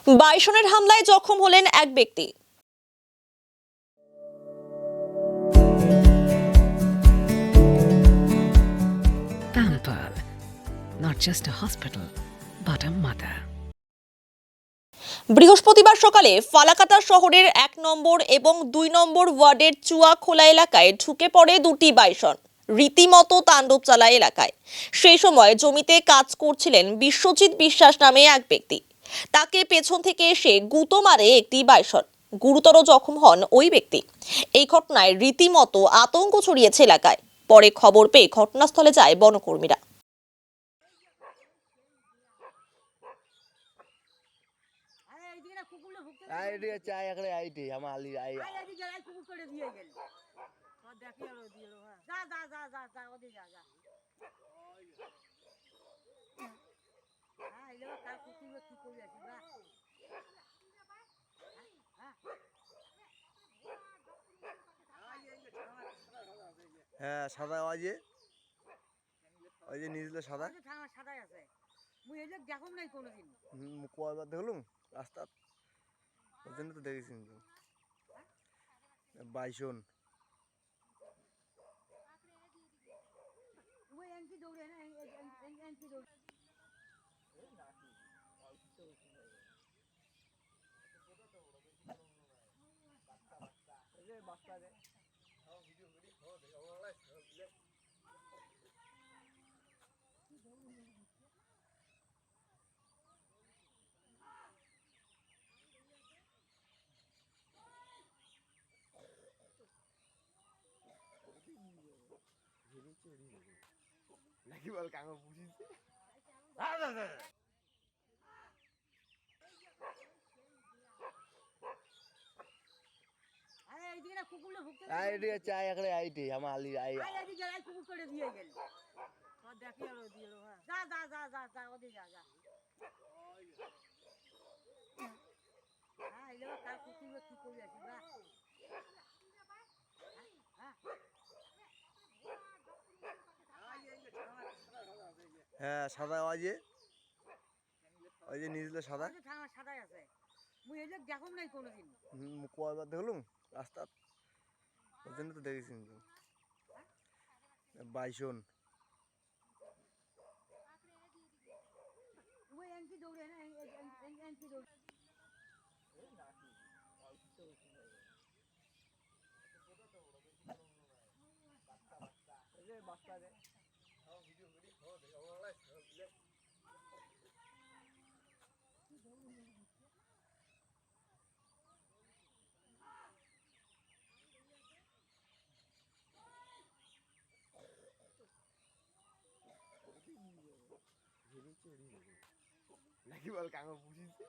বাইসনের হামলায় জখম হলেন এক ব্যক্তি। Pamper, not just a hospital, but a mother. বৃহস্পতিবার সকালে ফালাকাটা শহরের 1 নম্বর এবং 2 নম্বর ওয়ার্ডের চুয়াখোলা এলাকায় ঢুকে পড়ে দুটি বাইসন। রীতিমতো তাণ্ডব চালায় এলাকায়। সেই সময় জমিতে কাজ করছিলেন বিশ্বজিৎ বিশ্বাস নামে এক ব্যক্তি। তাকে পেছন থেকে এসে গুঁতো মারে একটি বাইসন। গুরুতর জখম হন ওই ব্যক্তি। এই ঘটনায় রীতিমতো আতঙ্ক ছড়িয়েছে এলাকায়। পরে খবর পেয়ে ঘটনাস্থলে যায় বনকর্মীরা। আইডিয়া চাই একরে আইটি আমার আলি আই আইডি যাই কুকুর করে দিয়ে গেল তো দেখি আর দিয়ে যা যা যা যা যা ওদি যা যা হ্যাঁ এলো কার কুকুর কি করে আসি বা হ্যাঁ সাদা ওই যে নিজলে সাদা থানা সাদাই আছে মুই এলে দেখম নাই কোনোদিন কয়বার দেখলুম রাস্তা ওই জন্য তো দেখেছি কিন্তু বাইসন ওই এনকি দৌড়ে না এনকি দৌড়ে নাকি বল কাঙা বুঝিছে আরে এইদিকে না কুকুর ঢুকতে আইডিয়া চাই একরে আইটি আমার আলি আই আইডি যাই কুকুর করে দিয়ে গেল তো দেখি আর দিয়ে যা যা যা যা যা ওদি যা যা হ্যাঁ এলো কার কুকুর কি করে আসি বা হ্যাঁ সাদা ওই যে নিজলে সাদা থানা সাদাই আছে মুই এলে দেখম নাই কোনোদিন কয়বার দেখলুম রাস্তা ওই জন্য তো দেখেছি কিন্তু বাইসন ওই এনকি দৌড়ে না এনকি দৌড়ে নাকি বল কাঙা বুঝিছে